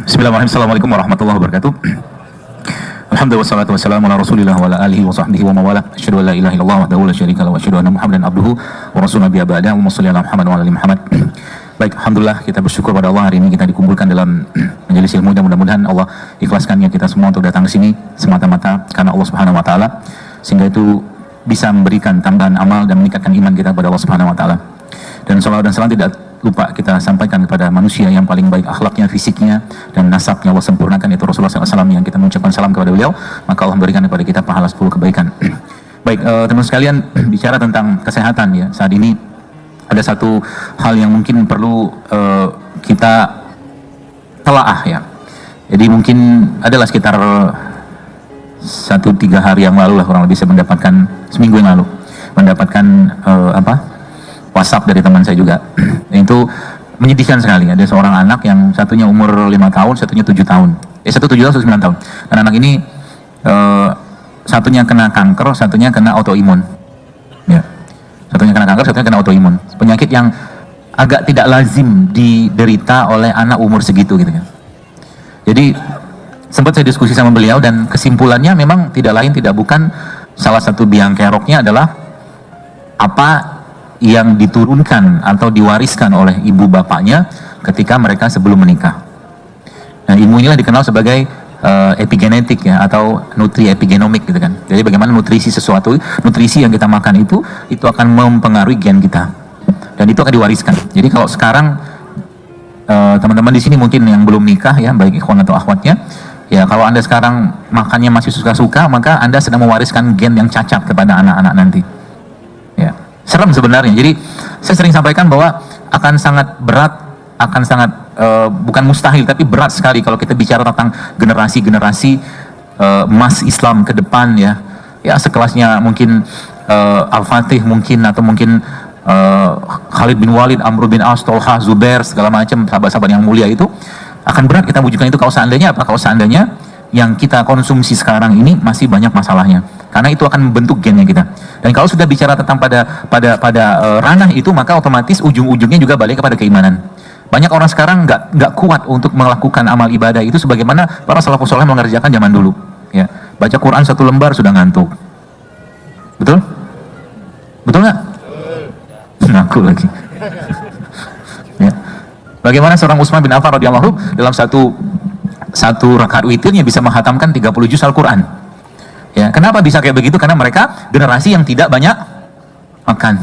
Bismillahirrahmanirrahim. Assalamualaikum warahmatullahi wabarakatuh. Alhamdulillah wassalatu wassalamu ala Rasulillah wa ala alihi wa sahbihi wa mawala. Asyhadu an la ilaha illallah wahdahu la syarika lahu wa asyhadu anna Muhammadan abduhu wa rasuluhu nabiyya ba'da. Allahumma shalli ala Muhammad wa ala ali Muhammad. Baik, alhamdulillah kita bersyukur pada Allah hari ini kita dikumpulkan dalam majelis ilmu dan mudah-mudahan Allah ikhlaskan niat kita semua untuk datang ke sini semata-mata karena Allah Subhanahu wa taala sehingga itu bisa memberikan tambahan amal dan meningkatkan iman kita kepada Allah Subhanahu wa taala. Dan salawat dan salam tidak lupa kita sampaikan kepada manusia yang paling baik akhlaknya, fisiknya, dan nasabnya Allah sempurnakan, itu Rasulullah SAW yang kita mengucapkan salam kepada beliau, maka Allah memberikan kepada kita pahala 10 kebaikan. Baik, teman sekalian, bicara tentang kesehatan ya, saat ini ada satu hal yang mungkin perlu kita telaah ya. Jadi mungkin adalah sekitar 1-3 hari yang lalu lah kurang lebih saya mendapatkan, seminggu yang lalu mendapatkan WhatsApp dari teman saya juga. Itu menyedihkan sekali. Ada seorang anak yang satunya umur 5 tahun, satunya 7 tahun. Satu 7 tahun, satu 9 tahun. Dan anak ini satunya kena kanker, satunya kena autoimun. Ya. Satunya kena kanker, satunya kena autoimun. Penyakit yang agak tidak lazim diderita oleh anak umur segitu gitu kan. Jadi sempat saya diskusi sama beliau dan kesimpulannya memang tidak lain tidak bukan salah satu biang keroknya adalah apa yang diturunkan atau diwariskan oleh ibu bapaknya ketika mereka sebelum menikah. Nah, ilmu inilah dikenal sebagai epigenetik ya, atau nutri epigenomik gitu kan. Jadi bagaimana nutrisi sesuatu, nutrisi yang kita makan itu akan mempengaruhi gen kita. Dan itu akan diwariskan. Jadi kalau sekarang teman-teman di sini mungkin yang belum nikah ya, baik ikhwan atau akhwatnya, ya kalau Anda sekarang makannya masih suka-suka, maka Anda sedang mewariskan gen yang cacat kepada anak-anak nanti. Ya. Serem sebenarnya. Jadi saya sering sampaikan bahwa akan sangat berat, akan sangat bukan mustahil tapi berat sekali kalau kita bicara tentang generasi-generasi emas Islam ke depan ya. Ya sekelasnya mungkin Al-Fatih mungkin, atau mungkin Khalid bin Walid, Amr bin As, Tolha, Zubair, segala macam sahabat-sahabat yang mulia itu akan berat kita wujudkan itu kalau seandainya apa? Kalau seandainya yang kita konsumsi sekarang ini masih banyak masalahnya. Karena itu akan membentuk gennya kita. Dan kalau sudah bicara tentang pada ranah itu, maka otomatis ujung-ujungnya juga balik kepada keimanan. Banyak orang sekarang nggak kuat untuk melakukan amal ibadah itu sebagaimana para salafus saleh mengerjakan zaman dulu. Ya, baca Quran 1 lembar sudah ngantuk. Betul? Betul nggak? Ngaku lagi. Ya. Bagaimana seorang Utsman bin Affan radhiyallahu dalam satu rakaat witirnya bisa menghatamkan 30 juz Al-Quran. Ya, kenapa bisa kayak begitu? Karena mereka generasi yang tidak banyak makan.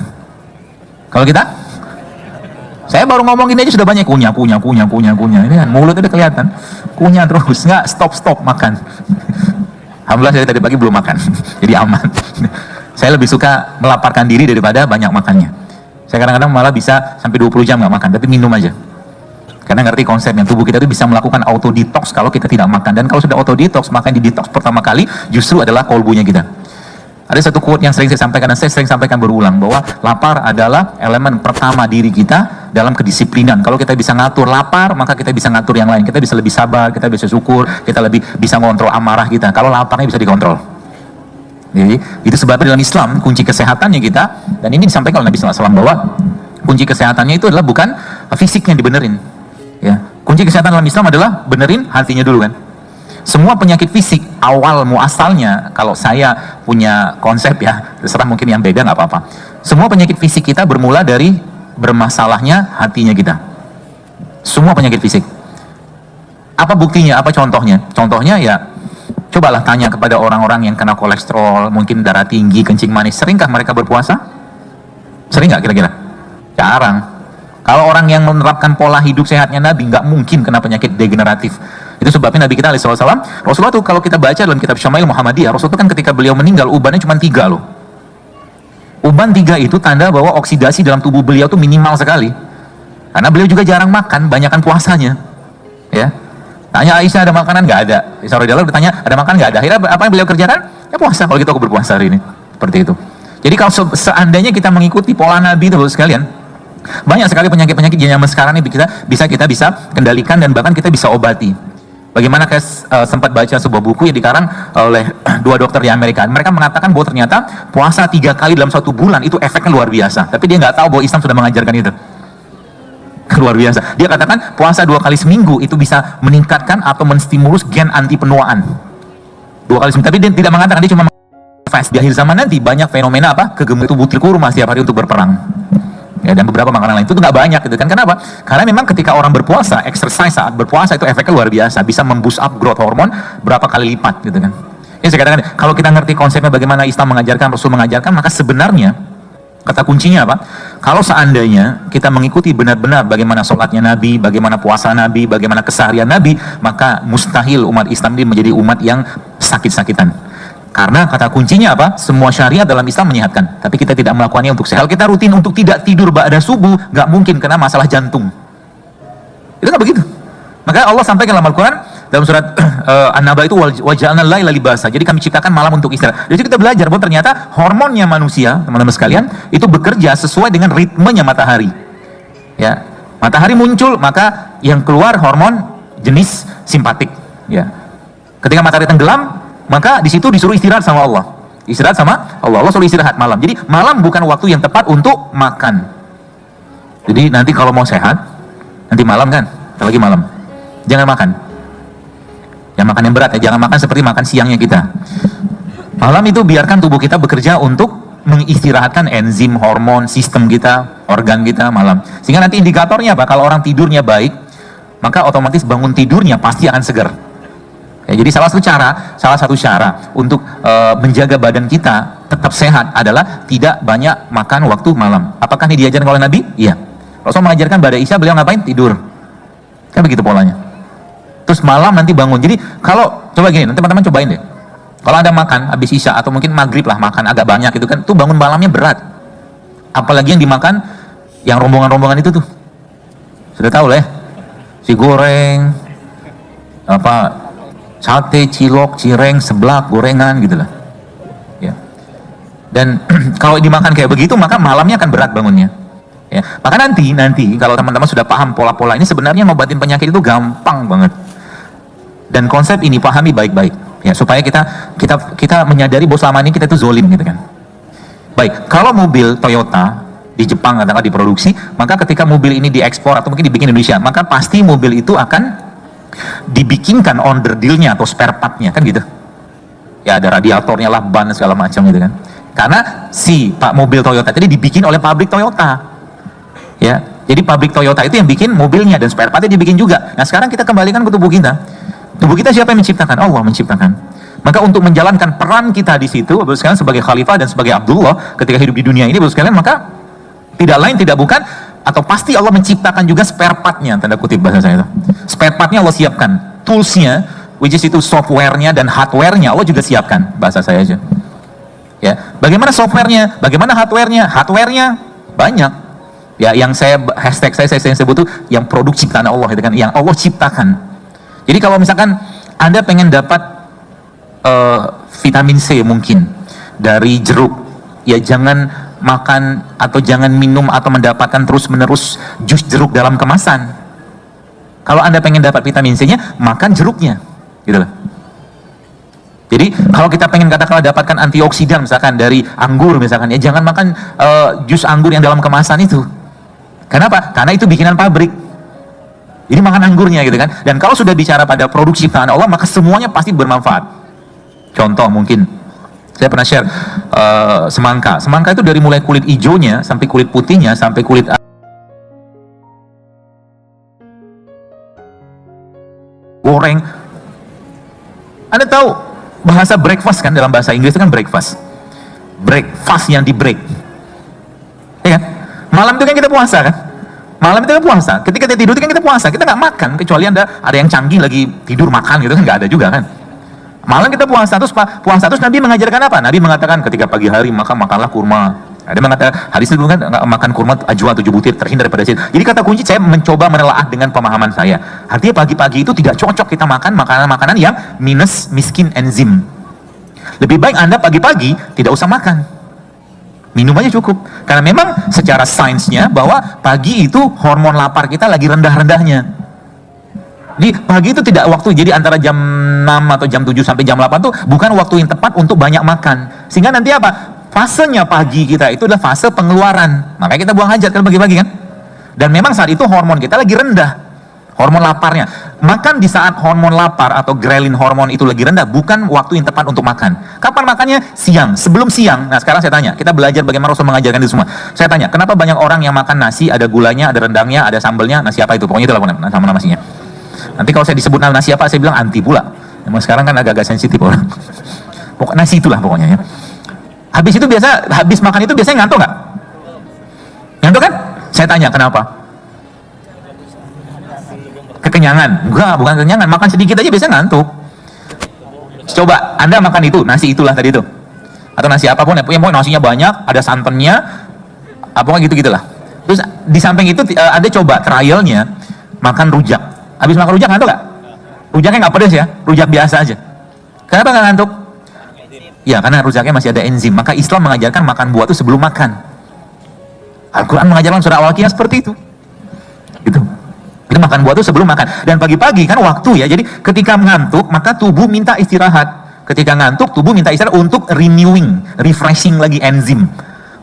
Kalau kita, saya baru ngomong gini aja sudah banyak kunyah. Ini kan mulut udah kelihatan, kunyah terus, nggak stop makan. Alhamdulillah saya tadi pagi belum makan, jadi aman. Saya lebih suka melaparkan diri daripada banyak makannya. Saya kadang-kadang malah bisa sampai 20 jam nggak makan, tapi minum aja. Karena ngerti konsepnya, tubuh kita itu bisa melakukan auto detox kalau kita tidak makan. Dan kalau sudah auto detox, maka yang di detox pertama kali justru adalah kolbunya kita. Ada satu quote yang sering saya sampaikan, dan saya sering sampaikan berulang, bahwa lapar adalah elemen pertama diri kita dalam kedisiplinan. Kalau kita bisa ngatur lapar, maka kita bisa ngatur yang lain. Kita bisa lebih sabar, kita bisa syukur, kita lebih bisa mengontrol amarah kita. Kalau laparnya bisa dikontrol. Jadi itu sebabnya dalam Islam kunci kesehatannya kita, dan ini disampaikan oleh Nabi SAW bahwa kunci kesehatannya itu adalah bukan fisiknya dibenerin. Ya, kunci kesehatan dalam Islam adalah benerin hatinya dulu kan. Semua penyakit fisik awal muasalnya, kalau saya punya konsep ya, terserah mungkin yang beda nggak apa-apa. Semua penyakit fisik kita bermula dari bermasalahnya hatinya kita. Semua penyakit fisik. Apa buktinya? Apa contohnya? Contohnya ya, cobalah tanya kepada orang-orang yang kena kolesterol, mungkin darah tinggi, kencing manis. Seringkah mereka berpuasa? Sering nggak kira-kira? Jarang. Kalau orang yang menerapkan pola hidup sehatnya Nabi, nggak mungkin kena penyakit degeneratif. Itu sebabnya Nabi kita SAW, Rasulullah tuh kalau kita baca dalam kitab Syama'il Muhammadiyah, Rasulullah tuh kan ketika beliau meninggal, ubannya cuma 3 loh. Uban 3 itu tanda bahwa oksidasi dalam tubuh beliau tuh minimal sekali. Karena beliau juga jarang makan, banyakan puasanya. Ya. Tanya Aisyah ada makanan? Nggak ada. Aisyah radhiyallahu bertanya ada makanan? Nggak ada. Akhirnya apa yang beliau kerjakan? Ya puasa. Kalau gitu aku berpuasa hari ini. Seperti itu. Jadi kalau seandainya kita mengikuti pola Nabi itu sekalian, banyak sekali penyakit-penyakit yang zaman sekarang ini kita bisa kendalikan dan bahkan kita bisa obati. Bagaimana saya sempat baca sebuah buku yang dikarang oleh 2 dokter di Amerika. Mereka mengatakan bahwa ternyata puasa 3 kali dalam 1 bulan itu efeknya luar biasa. Tapi dia nggak tahu bahwa Islam sudah mengajarkan itu. Luar biasa. Dia katakan puasa 2 kali seminggu itu bisa meningkatkan atau menstimulus gen anti penuaan. 2 kali seminggu. Tapi dia tidak mengatakan, dia cuma fast. Di akhir zaman nanti banyak fenomena apa? Kegemuk itu butir kurma setiap hari untuk berperang. Ya, dan beberapa makanan lain itu nggak banyak gitu kan. Kenapa? Karena memang ketika orang berpuasa, exercise saat berpuasa itu efeknya luar biasa, bisa memboost up growth hormone berapa kali lipat gitu kan. Ini saya katakan, kalau kita ngerti konsepnya bagaimana Islam mengajarkan, Rasul mengajarkan, maka sebenarnya kata kuncinya apa? Kalau seandainya kita mengikuti benar-benar bagaimana sholatnya Nabi, bagaimana puasa Nabi, bagaimana keseharian Nabi, maka mustahil umat Islam ini menjadi umat yang sakit-sakitan. Karena kata kuncinya apa? Semua syariat dalam Islam menyehatkan, tapi kita tidak melakukannya untuk sehat. Kalau kita rutin untuk tidak tidur ba'da subuh, nggak mungkin kena masalah jantung. Itu nggak begitu. Maka Allah sampaikan dalam Al-Quran, dalam surat An-Naba itu, waja'alna laila libasa. Jadi kami ciptakan malam untuk istirahat. Jadi kita belajar bahwa ternyata hormonnya manusia, teman-teman sekalian, itu bekerja sesuai dengan ritmenya matahari. Ya, matahari muncul, maka yang keluar hormon jenis simpatik. Ya, ketika matahari tenggelam, maka di situ disuruh istirahat sama Allah. Istirahat sama Allah. Allah suruh istirahat malam. Jadi malam bukan waktu yang tepat untuk makan. Jadi nanti kalau mau sehat, nanti malam kan, apalagi malam, jangan makan. Yang makan yang berat ya, jangan makan seperti makan siangnya kita. Malam itu biarkan tubuh kita bekerja untuk mengistirahatkan enzim, hormon, sistem kita, organ kita malam. Sehingga nanti indikatornya apa? Kalau orang tidurnya baik, maka otomatis bangun tidurnya pasti akan segar. Ya, jadi salah satu cara untuk menjaga badan kita tetap sehat adalah tidak banyak makan waktu malam. Apakah ini diajarkan oleh Nabi? Iya. Rasul mengajarkan pada Isya, beliau ngapain? Tidur. Kan begitu polanya. Terus malam nanti bangun. Jadi kalau coba gini, nanti teman-teman cobain deh. Kalau Anda makan habis Isya atau mungkin maghrib lah, makan agak banyak itu kan, tuh bangun malamnya berat. Apalagi yang dimakan yang rombongan-rombongan itu tuh. Sudah tahu lah ya. Si goreng, apa, sate, cilok, cireng, seblak, gorengan gitu lah. Ya. Dan kalau dimakan kayak begitu, maka malamnya akan berat bangunnya. Ya. Maka nanti kalau teman-teman sudah paham pola-pola ini, sebenarnya ngobatin penyakit itu gampang banget. Dan konsep ini pahami baik-baik, ya, supaya kita menyadari bahwa selama ini kita itu zolim gitu kan. Baik, kalau mobil Toyota di Jepang katakanlah diproduksi, maka ketika mobil ini diekspor atau mungkin dibikin di Indonesia, maka pasti mobil itu akan dibikinkan onderdilnya atau spare partnya kan gitu. Ya, ada radiatornya lah, ban segala macam gitu kan. Karena si mobil Toyota tadi dibikin oleh pabrik Toyota. Ya, jadi pabrik Toyota itu yang bikin mobilnya dan spare partnya dibikin juga. Nah, sekarang kita kembalikan ke tubuh kita. Tubuh kita siapa yang menciptakan? Allah menciptakan. Maka untuk menjalankan peran kita di situ, Bapak sekalian, sebagai khalifah dan sebagai Abdullah ketika hidup di dunia ini, Bapak sekalian, maka tidak lain tidak bukan, atau pasti Allah menciptakan juga spare partnya, tanda kutip bahasa saya itu. Spare partnya Allah siapkan, toolsnya, which is itu softwarenya dan hardwarenya Allah juga siapkan, bahasa saya aja. Ya, bagaimana softwarenya, bagaimana hardwarenya? Hardwarenya banyak. Ya, yang saya hashtag saya sebut tuh yang produk ciptaan Allah itu kan, yang Allah ciptakan. Jadi kalau misalkan Anda pengen dapat vitamin C mungkin dari jeruk, ya jangan makan atau jangan minum atau mendapatkan terus-menerus jus jeruk dalam kemasan. Kalau Anda pengen dapat vitamin C-nya, makan jeruknya, gitu loh. Jadi kalau kita pengen katakanlah dapatkan antioksidan misalkan dari anggur misalkan, ya jangan makan jus anggur yang dalam kemasan itu. Kenapa? Karena itu bikinan pabrik. Jadi makan anggurnya gitu kan. Dan kalau sudah bicara pada produk ciptaan Allah, maka semuanya pasti bermanfaat. Contoh mungkin saya pernah share semangka. Semangka itu dari mulai kulit hijaunya sampai kulit putihnya sampai kulit goreng. Anda tahu bahasa breakfast kan, dalam bahasa Inggris itu kan breakfast. Breakfast yang di break. Ya kan? Malam itu kan kita puasa kan? Malam itu kan puasa. Ketika kita tidur itu kan kita puasa. Kita nggak makan kecuali ada yang canggih lagi tidur makan gitu kan, nggak ada juga kan. Malam kita puasa terus Nabi mengajarkan apa? Nabi mengatakan ketika pagi hari maka makanlah kurma. Ada mengatakan hadis itu kan makan kurma ajwa 7 butir terhindar daripada sihir. Jadi kata kunci saya mencoba menelaah dengan pemahaman saya. Artinya pagi-pagi itu tidak cocok kita makan makanan-makanan yang minus miskin enzim. Lebih baik Anda pagi-pagi tidak usah makan. Minum aja cukup. Karena memang secara sainsnya bahwa pagi itu hormon lapar kita lagi rendah-rendahnya. Jadi pagi itu tidak waktu, jadi antara jam 6 atau jam 7 sampai jam 8 tuh bukan waktu yang tepat untuk banyak makan. Sehingga nanti apa? Fasenya pagi kita itu adalah fase pengeluaran. Makanya kita buang hajat kalau pagi-pagi kan. Dan memang saat itu hormon kita lagi rendah, hormon laparnya. Makan di saat hormon lapar atau ghrelin hormon itu lagi rendah bukan waktu yang tepat untuk makan. Kapan makannya? Siang, sebelum siang. Nah sekarang saya tanya, kita belajar bagaimana Rasul mengajarkan itu semua. Saya tanya, kenapa banyak orang yang makan nasi, ada gulanya, ada rendangnya, ada sambelnya, nasi apa itu? Pokoknya itulah nama nasinya. Nanti kalau saya disebut nama nasi apa, saya bilang anti pula. Emang sekarang kan agak-agak sensitif orang. Pokoknya nasi itulah pokoknya ya. Habis makan itu biasanya ngantuk nggak? Ngantuk kan? Saya tanya, kenapa? Kekenyangan? Enggak, bukan kekenyangan. Makan sedikit aja biasanya ngantuk. Coba, Anda makan itu, nasi itulah tadi itu. Atau nasi apapun, yang pokoknya nasinya banyak, ada santannya, apakah gitu-gitulah. Terus di samping itu, Anda coba trialnya, makan rujak. Habis makan rujak ngantuk nggak? Rujaknya nggak pedas ya, rujak biasa aja. Kenapa nggak ngantuk? Ya, karena rujaknya masih ada enzim. Maka Islam mengajarkan makan buah itu sebelum makan. Al-Quran mengajarkan surah Al-Waqiah seperti itu. Gitu. Itu makan buah itu sebelum makan. Dan pagi-pagi kan waktu ya, jadi ketika ngantuk maka tubuh minta istirahat. Ketika ngantuk tubuh minta istirahat untuk renewing, refreshing lagi enzim.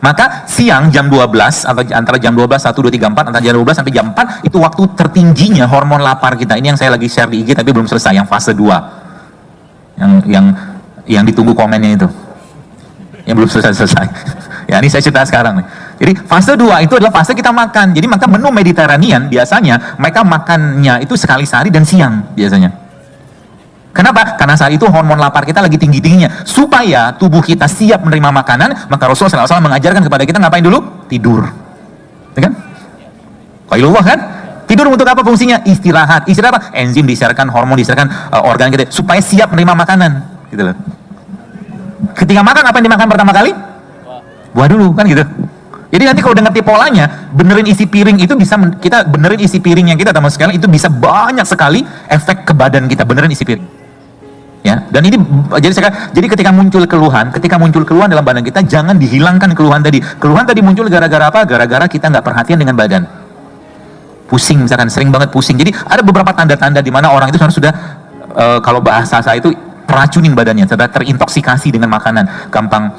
Maka siang jam 12 atau antara jam 12, 1, 2, 3, 4, antara jam 12 sampai jam 4 itu waktu tertingginya hormon lapar kita. Ini yang saya lagi share di IG tapi belum selesai, yang fase 2. Yang ditunggu komennya itu. Yang belum selesai. Ya ini saya cerita sekarang nih. Jadi fase 2 itu adalah fase kita makan. Jadi maka menu Mediterranean biasanya mereka makannya itu sekali sehari dan siang biasanya. Kenapa? Karena saat itu hormon lapar kita lagi tinggi-tingginya. Supaya tubuh kita siap menerima makanan, maka Rasulullah SAW mengajarkan kepada kita ngapain dulu? Tidur. Ya kan? Qailullah kan? Tidur untuk apa fungsinya? Istirahat. Istirahat apa? Enzim diserahkan, hormon diserahkan, organ kita supaya siap menerima makanan. Gitu loh. Ketika makan apa yang dimakan pertama kali? Buah dulu kan gitu. Jadi nanti kalau udah ngerti polanya, benerin isi piring itu bisa kita benerin isi piringnya kita teman sekalian itu bisa banyak sekali efek ke badan kita, benerin isi piring. Ya, dan ini jadi ketika muncul keluhan dalam badan kita jangan dihilangkan keluhan tadi. Keluhan tadi muncul gara-gara apa? Gara-gara kita nggak perhatian dengan badan. Pusing misalkan, sering banget pusing. Jadi ada beberapa tanda-tanda di mana orang itu sudah kalau bahasa saya itu racunin badannya, sudah terintoksikasi dengan makanan, gampang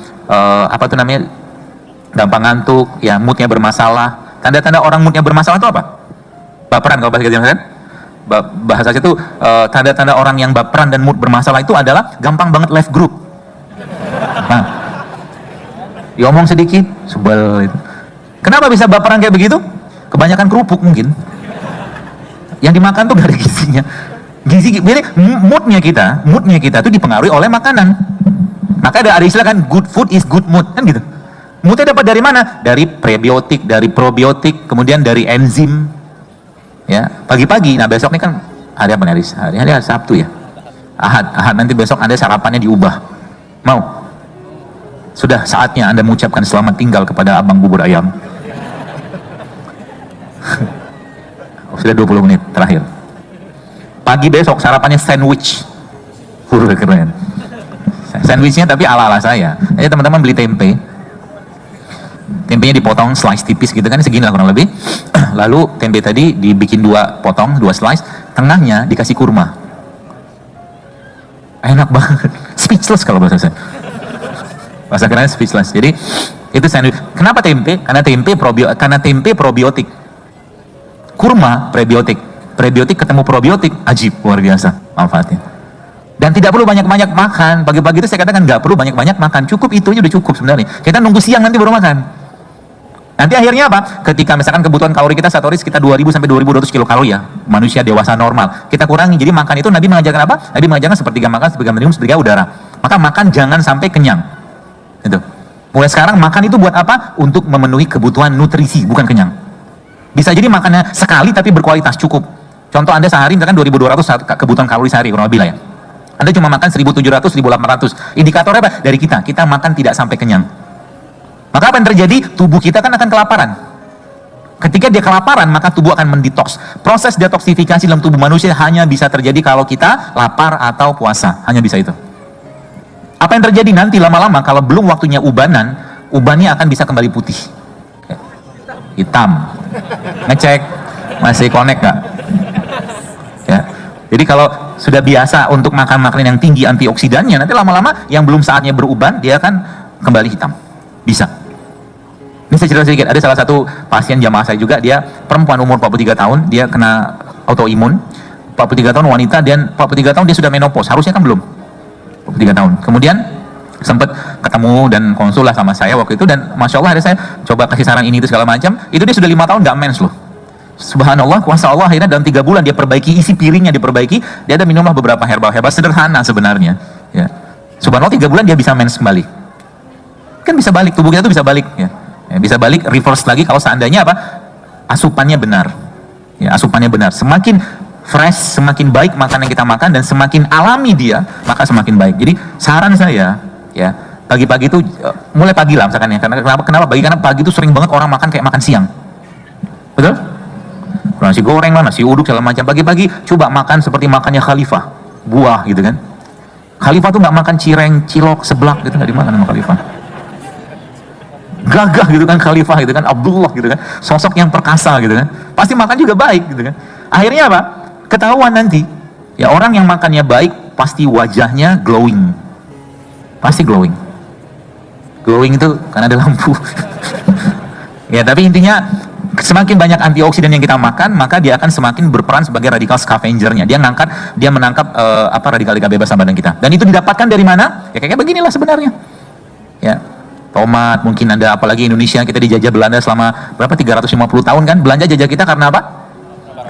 gampang ngantuk, ya moodnya bermasalah. Tanda-tanda orang moodnya bermasalah itu apa? Baperan kalau bahasa kita kan? Bahasa itu tanda-tanda orang yang baperan dan mood bermasalah itu adalah gampang banget left group. Nah, diomong sedikit, sebel itu. Kenapa bisa baperan kayak begitu? Kebanyakan kerupuk mungkin. Yang dimakan tuh gak ada gizinya. Moodnya kita tuh dipengaruhi oleh makanan. Maka ada istilah kan, good food is good mood kan gitu. Moodnya dapat dari mana? Dari prebiotik, dari probiotik, kemudian dari enzim. Ya, pagi-pagi. Nah besok ini kan hari apa nih? Hari Sabtu ya. Ahad nanti besok Anda sarapannya diubah. Mau? Sudah saatnya Anda mengucapkan selamat tinggal kepada abang bubur ayam. Sudah 20 menit terakhir. Pagi besok sarapannya sandwich. Keren. Sandwichnya tapi ala-ala saya. Jadi teman-teman beli tempe. Tempenya dipotong slice tipis gitu kan, segini lah kurang lebih. Lalu tempe tadi dibikin 2 slice, tengahnya dikasih kurma. Enak banget. Speechless kalau bahasa saya. Bahasa kerennya speechless. Jadi itu sandwich. Kenapa tempe? Karena tempe probiotik. Kurma prebiotik. Prebiotik ketemu probiotik, ajib, luar biasa manfaatnya. Dan tidak perlu banyak-banyak makan. Pagi-pagi itu saya katakan nggak perlu banyak-banyak makan. Cukup itu aja udah cukup sebenarnya. Kita nunggu siang nanti baru makan. Nanti akhirnya apa? Ketika misalkan kebutuhan kalori kita satu hari sekitar 2000 sampai 2200 kilokalori ya, manusia dewasa normal. Kita kurangi. Jadi makan itu Nabi mengajarkan apa? Nabi mengajarkan sepertiga makan, sepertiga minum, sepertiga udara. Maka makan jangan sampai kenyang. Itu. Mulai sekarang makan itu buat apa? Untuk memenuhi kebutuhan nutrisi, bukan kenyang. Bisa jadi makannya sekali tapi berkualitas, cukup. Contoh Anda sehari misalkan 2200 kebutuhan kalori sehari kurang lebih lah ya. Anda cuma makan 1700, 1800. Indikatornya apa? Dari kita makan tidak sampai kenyang. Maka apa yang terjadi? Tubuh kita kan akan kelaparan. Ketika dia kelaparan, maka tubuh akan mendetoks. Proses detoksifikasi dalam tubuh manusia hanya bisa terjadi kalau kita lapar atau puasa. Hanya bisa itu. Apa yang terjadi nanti lama-lama kalau belum waktunya ubannya akan bisa kembali putih. Hitam. Ngecek, masih connect nggak? Ya. Jadi kalau sudah biasa untuk makan makanan yang tinggi antioksidannya, nanti lama-lama yang belum saatnya beruban, dia akan kembali hitam. Bisa. Ini saya cerita sedikit, ada salah satu pasien jamaah saya juga, dia perempuan umur 43 tahun, dia kena autoimun, 43 tahun wanita, dan 43 tahun dia sudah menopause, harusnya kan belum, 43 tahun. Kemudian sempat ketemu dan konsul lah sama saya waktu itu, dan Masya Allah ada saya coba kasih saran ini itu segala macam, itu dia sudah 5 tahun gak mens loh. Subhanallah, kuasa Allah, akhirnya dalam 3 bulan dia perbaiki, isi piringnya diperbaiki, dia ada minumlah beberapa herbal sederhana sebenarnya. Ya. Subhanallah 3 bulan dia bisa mens kembali. Kan bisa balik, tubuh kita tuh bisa balik ya. Bisa balik reverse lagi kalau seandainya apa, asupannya benar ya, asupannya benar. Semakin fresh, semakin baik makanan yang kita makan, dan semakin alami dia, maka semakin baik. Jadi saran saya ya, pagi-pagi itu mulai pagi lah misalkan ya, kenapa pagi, karena pagi itu sering banget orang makan kayak makan siang, betul? Nasi goreng lah, nasi uduk segala macam. Pagi-pagi coba makan seperti makannya khalifah, buah gitu kan. Khalifah tuh nggak makan cireng, cilok, seblak gitu, nggak dimakan sama khalifah. Gagah gitu kan khalifah gitu kan, Abdullah gitu kan, sosok yang perkasa gitu kan, pasti makan juga baik gitu kan. Akhirnya apa? Ketahuan nanti ya, orang yang makannya baik pasti wajahnya glowing, pasti glowing itu karena ada lampu. Ya, tapi intinya semakin banyak antioksidan yang kita makan, maka dia akan semakin berperan sebagai radikal scavengernya. Dia menangkap radikal-radikal bebas dalam badan kita. Dan itu didapatkan dari mana? Ya kayak beginilah sebenarnya. Ya. Tomat, mungkin ada, apalagi Indonesia, kita dijajah Belanda selama berapa, 350 tahun kan, belanja jajah kita karena apa?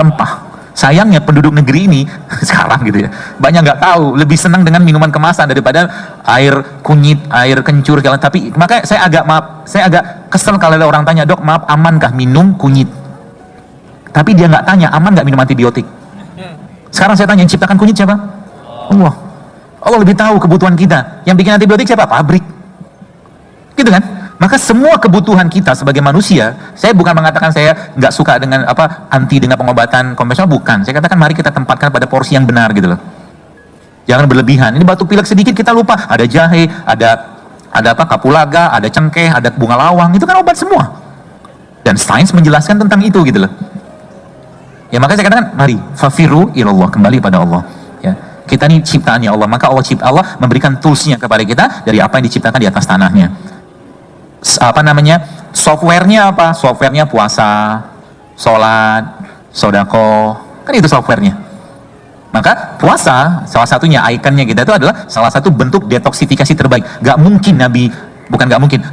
Rempah. Sayangnya penduduk negeri ini sekarang gitu ya, banyak nggak tahu, lebih senang dengan minuman kemasan daripada air kunyit, air kencur. Tapi makanya saya agak kesel kalau ada orang tanya, dok maaf amankah minum kunyit? Tapi dia nggak tanya aman nggak minum antibiotik. Sekarang saya tanya, yang ciptakan kunyit siapa? Allah. Allah lebih tahu kebutuhan kita. Yang bikin antibiotik siapa? Pabrik. Gitu kan? Maka semua kebutuhan kita sebagai manusia, saya bukan mengatakan saya nggak suka dengan anti dengan pengobatan konvensional, bukan. Saya katakan mari kita tempatkan pada porsi yang benar gitu loh. Jangan berlebihan. Ini batuk pilek sedikit kita lupa, ada jahe, ada kapulaga, ada cengkeh, ada bunga lawang, itu kan obat semua. Dan sains menjelaskan tentang itu gitu loh. Ya makanya saya katakan mari fafiru ilallah, kembali pada Allah. Ya. Kita ini ciptaannya Allah, maka Allah memberikan toolsnya kepada kita dari apa yang diciptakan di atas tanahnya. Softwarenya apa? Softwarenya puasa, sholat, sodako, kan itu softwarenya. Maka puasa, salah satunya ikonnya kita itu adalah salah satu bentuk detoksifikasi terbaik.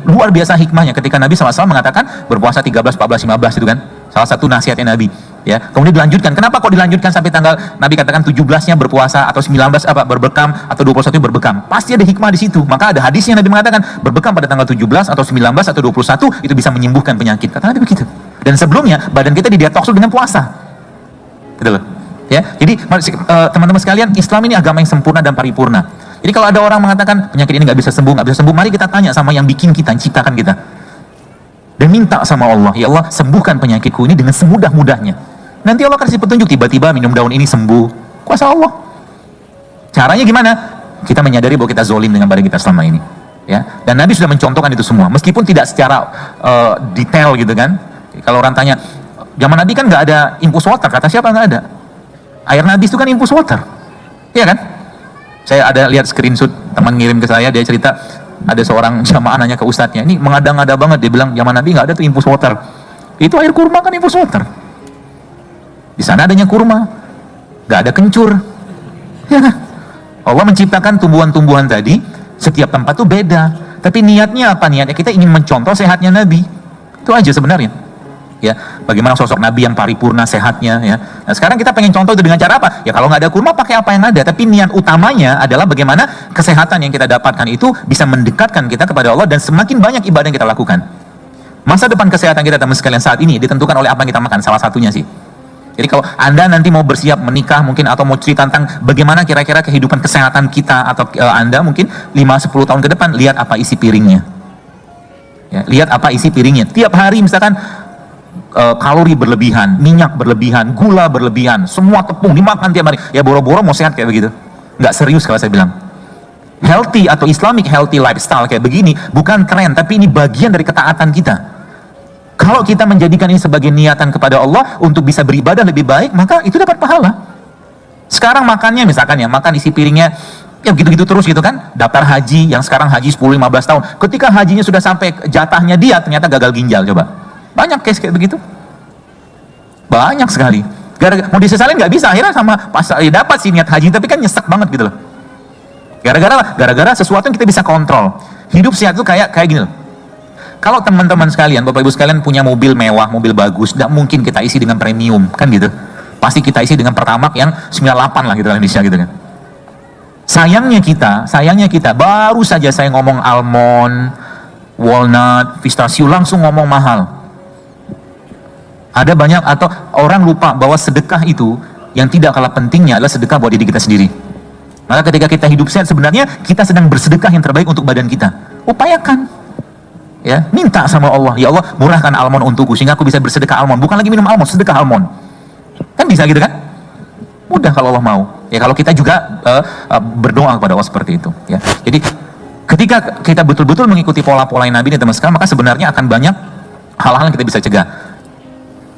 Luar biasa hikmahnya ketika Nabi SAW mengatakan berpuasa 13, 14, 15 itu kan, salah satu nasihatnya Nabi. Ya, kemudian dilanjutkan. Kenapa kok dilanjutkan sampai tanggal Nabi katakan 17-nya berpuasa atau 19 berbekam atau 21 berbekam? Pasti ada hikmah di situ. Maka ada hadisnya Nabi mengatakan berbekam pada tanggal 17 atau 19 atau 21 itu bisa menyembuhkan penyakit. Kata Nabi begitu. Dan sebelumnya badan kita didetoks dengan puasa. Gitu loh. Ya, jadi teman-teman sekalian, Islam ini agama yang sempurna dan paripurna. Jadi kalau ada orang mengatakan penyakit ini nggak bisa sembuh, mari kita tanya sama yang bikin kita, yang ciptakan kita. Dan minta sama Allah, ya Allah sembuhkan penyakitku ini dengan semudah-mudahnya. Nanti Allah kasih petunjuk, tiba-tiba minum daun ini sembuh. Kuasa Allah. Caranya gimana? Kita menyadari bahwa kita zolim dengan badan kita selama ini. Ya. Dan Nabi sudah mencontohkan itu semua, meskipun tidak secara detail gitu kan. Kalau orang tanya, zaman Nabi kan nggak ada infus water, kata siapa nggak ada? Air Nabi itu kan infus water, iya kan? Saya ada lihat screenshot teman ngirim ke saya, dia cerita ada seorang jamaah nanya ke ustadznya, ini mengada-ngada banget, dia bilang zaman Nabi nggak ada tuh infus water, itu air kurma kan infus water, di sana adanya kurma, nggak ada kencur, ya kan? Allah menciptakan tumbuhan-tumbuhan tadi, setiap tempat tuh beda, tapi niatnya apa? Niatnya kita ingin mencontoh sehatnya Nabi, itu aja sebenarnya. Ya, bagaimana sosok Nabi yang paripurna sehatnya ya. Nah, sekarang kita pengen contoh itu dengan cara apa? Ya kalau nggak ada kurma pakai apa yang ada, tapi niat utamanya adalah bagaimana kesehatan yang kita dapatkan itu bisa mendekatkan kita kepada Allah dan semakin banyak ibadah yang kita lakukan. Masa depan kesehatan kita teman sekalian saat ini ditentukan oleh apa yang kita makan, salah satunya sih. Jadi kalau Anda nanti mau bersiap menikah mungkin atau mau cerita tentang bagaimana kira-kira kehidupan kesehatan kita atau Anda mungkin 5-10 tahun ke depan, lihat apa isi piringnya. Ya, lihat apa isi piringnya. Tiap hari misalkan kalori berlebihan, minyak berlebihan, gula berlebihan, semua tepung dimakan tiap hari. Ya boro-boro mau sehat kayak begitu. Nggak serius kalau saya bilang. Healthy atau Islamic healthy lifestyle kayak begini bukan tren, tapi ini bagian dari ketaatan kita. Kalau kita menjadikan ini sebagai niatan kepada Allah untuk bisa beribadah lebih baik, maka itu dapat pahala. Sekarang makannya misalkan ya, makan isi piringnya Ya gitu-gitu terus gitu kan. Daftar haji yang sekarang haji 10-15 tahun. Ketika hajinya sudah sampai jatahnya dia, ternyata gagal ginjal. Coba. Banyak case kayak begitu. Banyak sekali. Mau disesalin nggak bisa. Akhirnya sama pas dapat sih niat haji, tapi kan nyesek banget gitu loh. Gara-gara sesuatu yang kita bisa kontrol. Hidup sehat itu kayak gini loh. Kalau teman-teman sekalian, Bapak Ibu sekalian punya mobil mewah, mobil bagus, nggak mungkin kita isi dengan premium, kan gitu. Pasti kita isi dengan Pertamax yang 98 lah gitu lah Indonesia gitu kan. Sayangnya kita, baru saja saya ngomong almond, walnut, pistachio, langsung ngomong mahal. Ada banyak, atau orang lupa bahwa sedekah itu yang tidak kalah pentingnya adalah sedekah buat diri kita sendiri. Maka ketika kita hidup sehat, sebenarnya kita sedang bersedekah yang terbaik untuk badan kita. Upayakan, ya, minta sama Allah, ya Allah murahkan almond untukku sehingga aku bisa bersedekah almond, bukan lagi minum almond, sedekah almond. Kan bisa gitu kan? Mudah kalau Allah mau. Ya kalau kita juga berdoa kepada Allah seperti itu. Ya. Jadi ketika kita betul-betul mengikuti pola-pola Nabi ini teman sekalian, maka sebenarnya akan banyak hal-hal yang kita bisa cegah.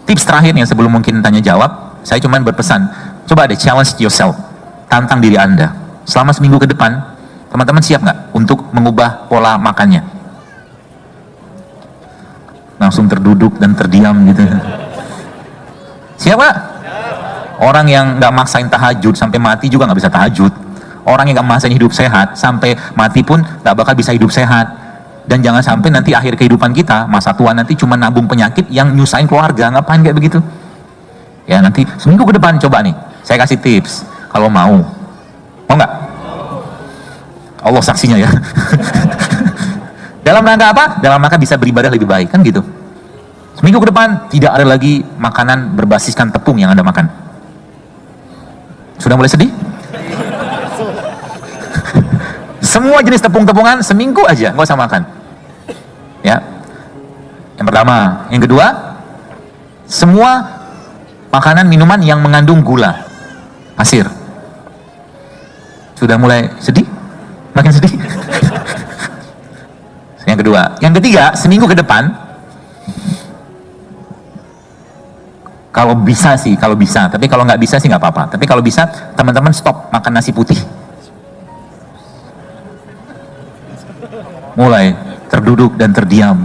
Tips terakhirnya sebelum mungkin tanya jawab, saya cuma berpesan, coba deh challenge yourself, tantang diri Anda. Selama seminggu ke depan, teman-teman siap nggak untuk mengubah pola makannya? Langsung terduduk dan terdiam gitu. Siap nggak? Orang yang nggak maksain tahajud sampai mati juga nggak bisa tahajud. Orang yang nggak maksain hidup sehat sampai mati pun nggak bakal bisa hidup sehat. Dan jangan sampai nanti akhir kehidupan kita, masa tua nanti cuma nabung penyakit yang nyusahin keluarga. Ngapain kayak begitu? Ya nanti seminggu ke depan coba nih, saya kasih tips. Kalau mau nggak? Allah saksinya ya. Dalam rangka apa? Dalam rangka bisa beribadah lebih baik, kan gitu. Seminggu ke depan tidak ada lagi makanan berbasiskan tepung yang Anda makan. Sudah mulai sedih? Semua jenis tepung-tepungan seminggu aja nggak usah makan. Ya. Yang pertama, yang kedua, semua makanan minuman yang mengandung gula, pasir. Sudah mulai sedih? Makin sedih? Yang kedua, yang ketiga, seminggu ke depan, kalau bisa, tapi kalau nggak bisa sih nggak apa-apa. Tapi kalau bisa, teman-teman stop makan nasi putih. Mulai terduduk dan terdiam.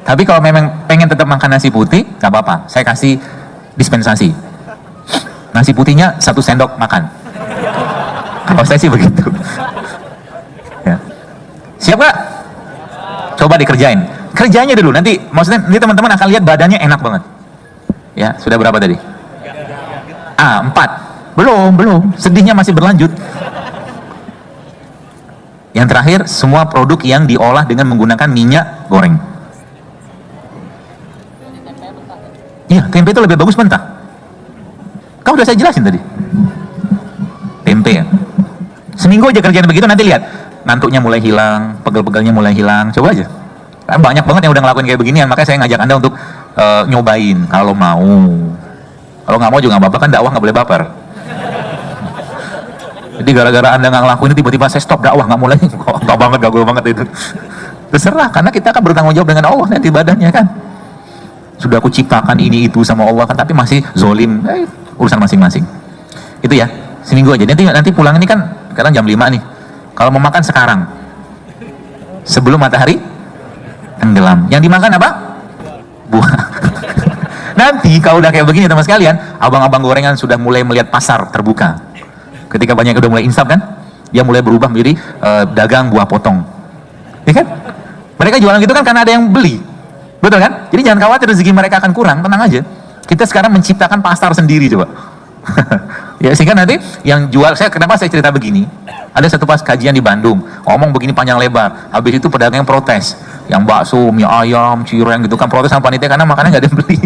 Tapi kalau memang pengen tetap makan nasi putih, nggak apa-apa. Saya kasih dispensasi. Nasi putihnya 1 sendok makan. Kalau saya sih begitu. Ya. Siap gak? Coba dikerjain. Kerjanya dulu, nanti maksudnya nanti teman-teman akan lihat badannya enak banget. Ya, sudah berapa tadi? 4. Belum. Sedihnya masih berlanjut. Yang terakhir, semua produk yang diolah dengan menggunakan minyak goreng. Iya, tempe itu lebih bagus mentah. Kamu udah saya jelasin tadi. Tempe ya. Seminggu aja kerjaan begitu, nanti lihat. Ngantuknya mulai hilang, pegel-pegelnya mulai hilang. Coba aja. Karena banyak banget yang udah ngelakuin kayak beginian, makanya saya ngajak Anda untuk nyobain kalau mau. Kalau nggak mau juga nggak apa-apa, kan dakwah nggak boleh baper. Jadi gara-gara Anda nggak ngelakuin tiba-tiba saya stop dakwah, nggak mulai, nggak banget, gagal banget itu. Terserah, karena kita akan bertanggung jawab dengan Allah nanti badannya kan. Sudah aku ciptakan ini itu sama Allah kan, tapi masih zolim, urusan masing-masing. Itu ya, seminggu aja. Nanti pulang ini kan, sekarang jam 5 nih. Kalau mau makan sekarang, sebelum matahari tenggelam. Yang dimakan apa? Buah. Nanti kalau udah kayak begini teman sekalian, abang-abang gorengan sudah mulai melihat pasar terbuka. Ketika banyak udah mulai insaf kan, dia mulai berubah menjadi dagang buah potong, ya kan? Mereka jualan gitu kan karena ada yang beli, betul kan? Jadi jangan khawatir rezeki mereka akan kurang, tenang aja. Kita sekarang menciptakan pasar sendiri coba. Ya sehingga nanti yang jual, kenapa saya cerita begini? Ada satu pas kajian di Bandung, ngomong begini panjang lebar. Habis itu pedagang yang protes, yang bakso, mie ayam, cireng gitu kan protes sama panitia karena makannya nggak ada yang beli.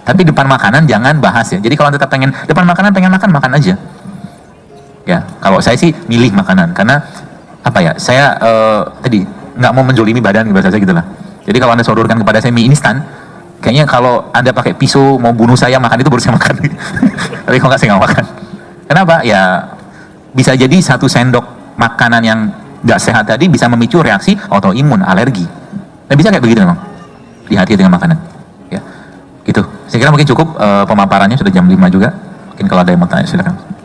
Tapi depan makanan jangan bahas ya. Jadi kalau tetap pengen depan makanan pengen makan aja. Ya, kalau saya sih milih makanan karena apa ya? Saya tadi nggak mau menjolimi badan bahasa saya gitulah. Jadi kalau Anda sodorkan kepada saya mie instan, kayaknya kalau Anda pakai pisau mau bunuh saya makan itu baru saya makan. Tapi kalau nggak saya nggak makan. Kenapa? Ya bisa jadi 1 sendok makanan yang nggak sehat tadi bisa memicu reaksi autoimun, alergi. Nah, bisa kayak begitu memang. Hati-hati dengan makanan. Ya, gitu. Saya kira mungkin cukup pemaparannya, sudah jam 5 juga. Mungkin kalau ada yang mau tanya silakan.